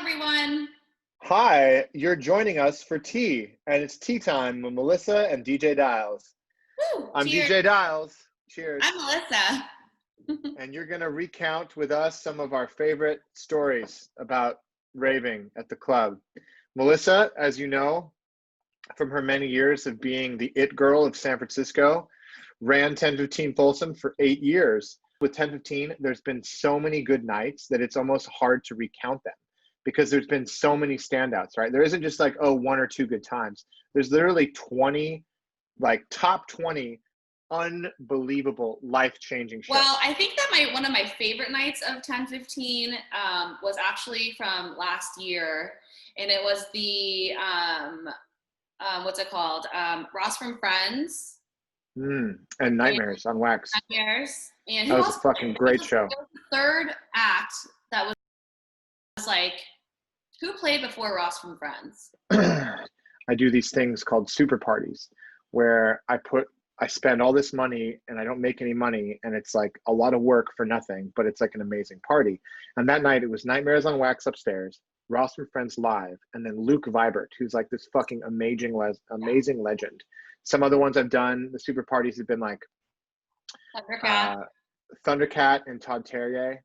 everyone. Hi, you're joining us for tea, and it's tea time with Melissa and DJ Dials. Woo, I'm cheers. DJ Dials. Cheers. I'm Melissa. And you're going to recount with us some of our favorite stories about raving at the club. Melissa, as you know, from her many years of being the it girl of San Francisco, ran 1015 Folsom for 8 years. With 1015, there's been so many good nights that it's almost hard to recount them because there's been so many standouts, right? There isn't just like, oh, one or two good times. There's literally 20, like top 20 unbelievable life-changing shows. Well, I think that one of my favorite nights of 1015 was actually from last year, and it was the what's it called? Ross from Friends. And Nightmares on Wax. Nightmares. And that was a fucking great show. It was the third act that was like, who played before Ross from Friends? I do these things called super parties where I spend all this money and I don't make any money, and it's like a lot of work for nothing, but it's like an amazing party. And that night it was Nightmares on Wax upstairs, Ross from Friends live, and then Luke Vibert, who's like this fucking amazing legend. Some other ones I've done, the super parties have been like Thundercat and Todd Terje,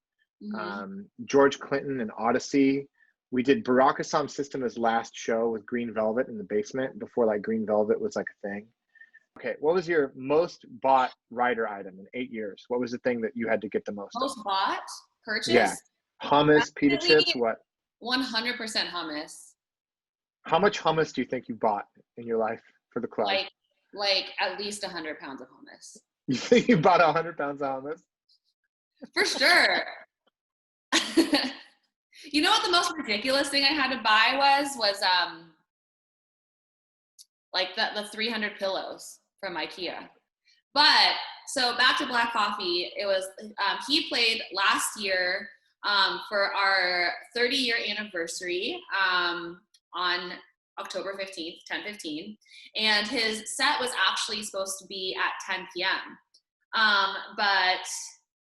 George Clinton and Odyssey. We did Barack Assam Systema's last show with Green Velvet in the basement before like Green Velvet was like a thing. Okay, what was your most bought rider item in 8 years? What was the thing that you had to get the most Most of? bought? Purchase? Yeah. Hummus, pita chips, what? 100% hummus. How much hummus do you think you bought in your life for the club? Like at least 100 pounds of hummus. You think you bought 100 pounds of hummus? For sure. You know what the most ridiculous thing I had to buy was like the 300 pillows from IKEA. But so back to Black Coffee, it was he played last year for our 30-year anniversary on October 15th, 10:15, and his set was actually supposed to be at 10 p.m. But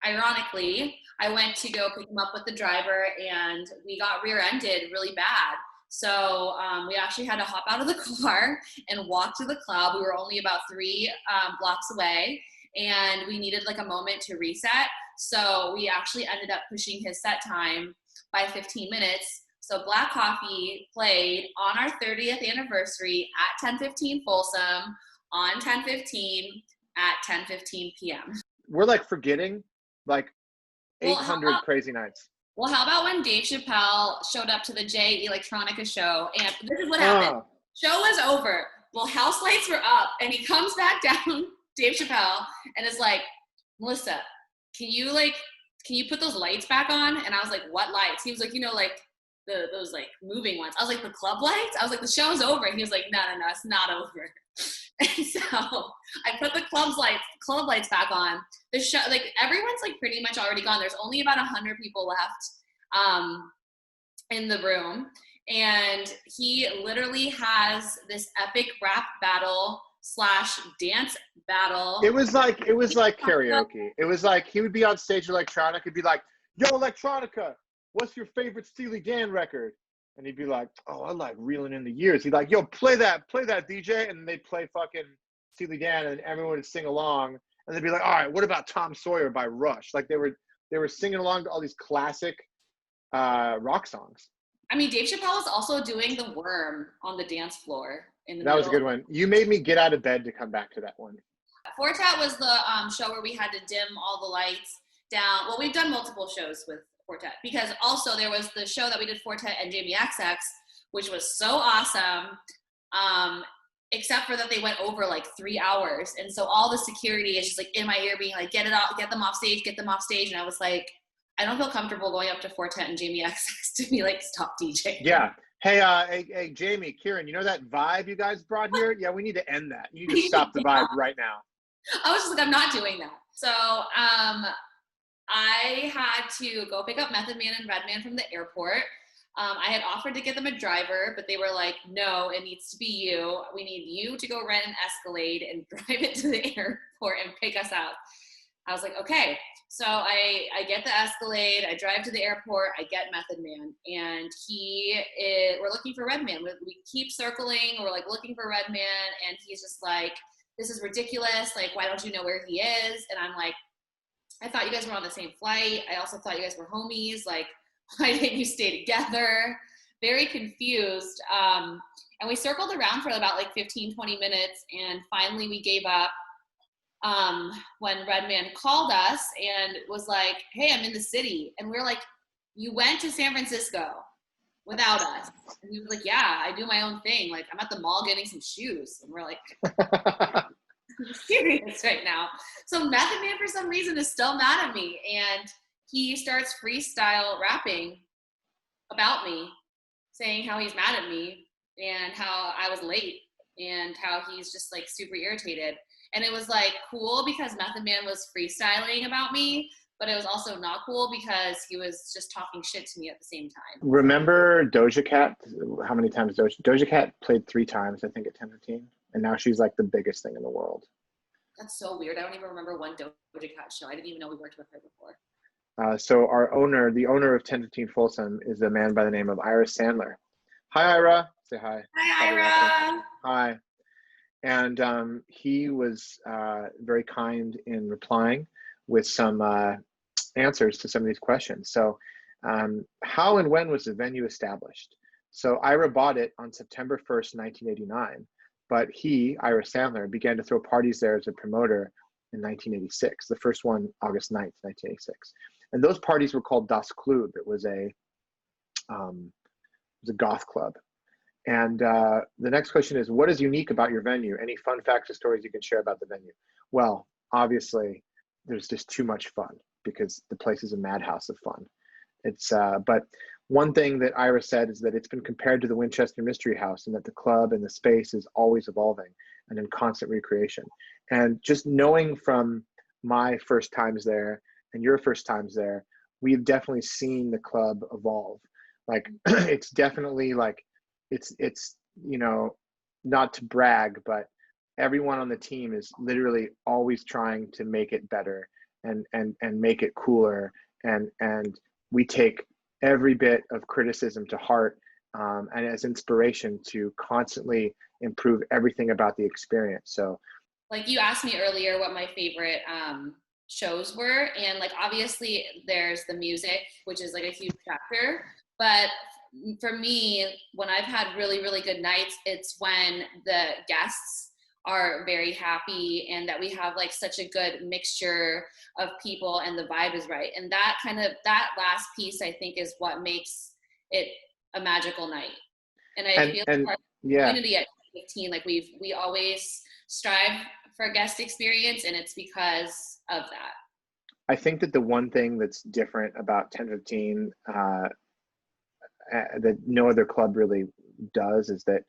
ironically, I went to go pick him up with the driver, and we got rear-ended really bad. So we actually had to hop out of the car and walk to the club. We were only about 3 blocks away, and we needed like a moment to reset. So we actually ended up pushing his set time by 15 minutes. So Black Coffee played on our 30th anniversary at 10:15 Folsom on 10:15 at 10:15 p.m. We're like forgetting like 800 crazy nights. Well, how about when Dave Chappelle showed up to the J Electronica show, and this is what happened. Show was over. Well, house lights were up, and he comes back down, Dave Chappelle, and is like, Melissa, can you put those lights back on? And I was like, what lights? He was like, like those like moving ones. I was like, the club lights? I was like, the show's over. And he was like, no, it's not over. And so I put the club lights back on. The show, like everyone's like pretty much already gone. There's only about 100 people left in the room, and he literally has this epic rap battle / dance battle. It was like karaoke. It was like he would be on stage with Electronica. He'd be like, "Yo, Electronica, what's your favorite Steely Dan record?" And he'd be like, "Oh, I like Reeling in the Years." He'd like, "Yo, play that DJ," and they'd play fucking Steely Dan, and everyone would sing along. And they'd be like, "All right, what about Tom Sawyer by Rush?" Like they were singing along to all these classic rock songs. I mean, Dave Chappelle was also doing the Worm on the dance floor in the That was a good one. You made me get out of bed to come back to that one. Fortet was the show where we had to dim all the lights down. Well, we've done multiple shows with Fortet, because also there was the show that we did Fortet and Jamie XX, which was so awesome, except for that they went over like 3 hours, and so all the security is just like in my ear being like, get them off stage, and I was like, I don't feel comfortable going up to Fortet and Jamie XX to be like, stop DJ. Yeah. Hey, Jamie, Kieran, you know that vibe you guys brought here? Yeah, we need to end that. You need to stop the vibe right now. I was just like, I'm not doing that. So I had to go pick up Method Man and Redman from the airport. I had offered to get them a driver, but they were like, no, it needs to be you. We need you to go rent an Escalade and drive it to the airport and pick us up. I was like, okay. So I get the Escalade, I drive to the airport, I get Method Man, and we're looking for Redman. We keep circling, we're like looking for Redman, and he's just like, this is ridiculous. Like, why don't you know where he is? And I'm like, I thought you guys were on the same flight. I also thought you guys were homies. Like, why didn't you stay together? Very confused. And we circled around for about like 15, 20 minutes, and finally we gave up when Redman called us and was like, hey, I'm in the city. And we are like, you went to San Francisco without us. And he was like, yeah, I do my own thing. Like, I'm at the mall getting some shoes. And we're like, I'm serious right now. So Method Man, for some reason, is still mad at me. And he starts freestyle rapping about me, saying how he's mad at me and how I was late and how he's just like super irritated. And it was like cool because Method Man was freestyling about me, but it was also not cool because he was just talking shit to me at the same time. Remember Doja Cat? How many times Doja Cat played 3 times, I think, at 10:15, and now she's like the biggest thing in the world. That's so weird. I don't even remember one Doja Cat show. I didn't even know we worked with her before. So the owner of 10:15 Folsom, is a man by the name of Ira Sandler. Hi, Ira. Say hi. Hi, Ira. Hi. And he was very kind in replying with some answers to some of these questions. So how and when was the venue established? So Ira bought it on September 1st, 1989, but he, Ira Sandler, began to throw parties there as a promoter in 1986, the first one August 9th, 1986. And those parties were called Das Club. It was a goth club. And the next question is, what is unique about your venue? Any fun facts or stories you can share about the venue? Well, obviously, there's just too much fun because the place is a madhouse of fun. But one thing that Ira said is that it's been compared to the Winchester Mystery House, and that the club and the space is always evolving and in constant recreation. And just knowing from my first times there and your first times there, we've definitely seen the club evolve. Like it's definitely like it's not to brag, but everyone on the team is literally always trying to make it better and make it cooler, and we take every bit of criticism to heart, and as inspiration to constantly improve everything about the experience. So like you asked me earlier what my favorite shows were, and like obviously there's the music, which is like a huge factor, but for me, when I've had really, really good nights, it's when the guests are very happy and that we have like such a good mixture of people and the vibe is right. And that last piece, I think, is what makes it a magical night. And I feel like our community at 15, like we always strive for a guest experience, and it's because of that. I think that the one thing that's different about 10:15 that no other club really does is that,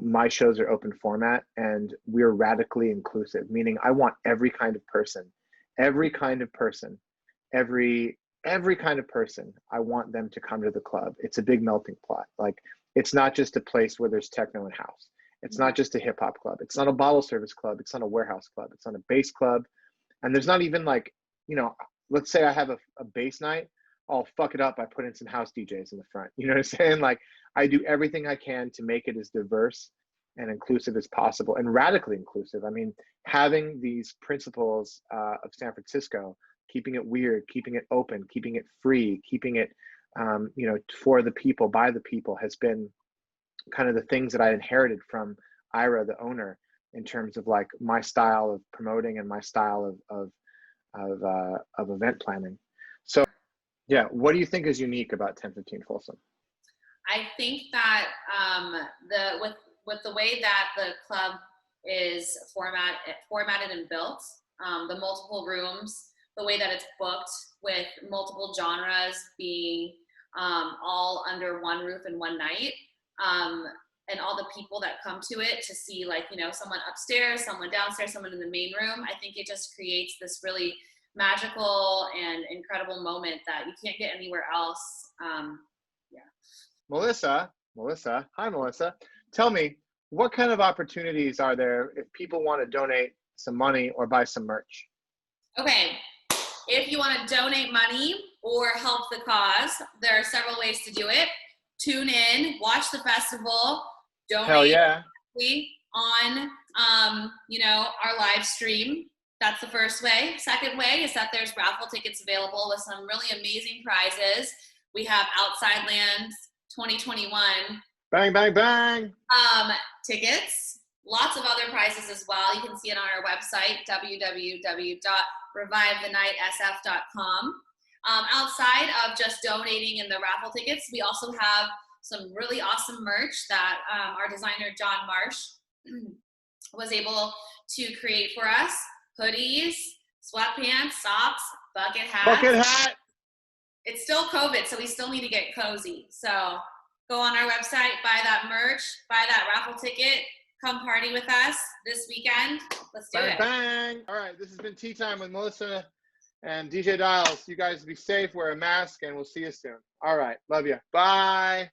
my shows are open format and we're radically inclusive, meaning I want every kind of person, every kind of person, every kind of person. I want them to come to the club. It's a big melting pot. Like, it's not just a place where there's techno and house. It's not just a hip hop club. It's not a bottle service club. It's not a warehouse club. It's not a bass club. And there's not even like, let's say I have a bass night. I'll fuck it up. I put in some house DJs in the front. You know what I'm saying? Like, I do everything I can to make it as diverse and inclusive as possible, and radically inclusive. I mean, having these principles of San Francisco, keeping it weird, keeping it open, keeping it free, keeping it, for the people, by the people, has been kind of the things that I inherited from Ira, the owner, in terms of like my style of promoting and my style of event planning. So yeah, what do you think is unique about 10:15 Folsom? I think that with the way that the club is formatted and built, the multiple rooms, the way that it's booked with multiple genres being all under one roof in one night, and all the people that come to it to see, like, someone upstairs, someone downstairs, someone in the main room. I think it just creates this really magical and incredible moment that you can't get anywhere else. Melissa, hi Melissa. Tell me, what kind of opportunities are there if people want to donate some money or buy some merch? Okay, if you want to donate money or help the cause, there are several ways to do it. Tune in, watch the festival, Hell donate yeah. on our live stream. That's the first way. Second way is that there's raffle tickets available with some really amazing prizes. We have Outside Lands 2021 Bang, bang, bang. tickets, lots of other prizes as well. You can see it on our website, www.revivethenightsf.com. Outside of just donating in the raffle tickets, we also have some really awesome merch that our designer, John Marsh, was able to create for us. Hoodies, sweatpants, socks, bucket hats. Bucket hat. It's still COVID, so we still need to get cozy. So go on our website, buy that merch, buy that raffle ticket, come party with us this weekend. Let's do Bang, it. bang. All right, this has been Tea Time with Melissa and DJ Dials. You guys be safe, wear a mask, and we'll see you soon. All right, love you. Bye.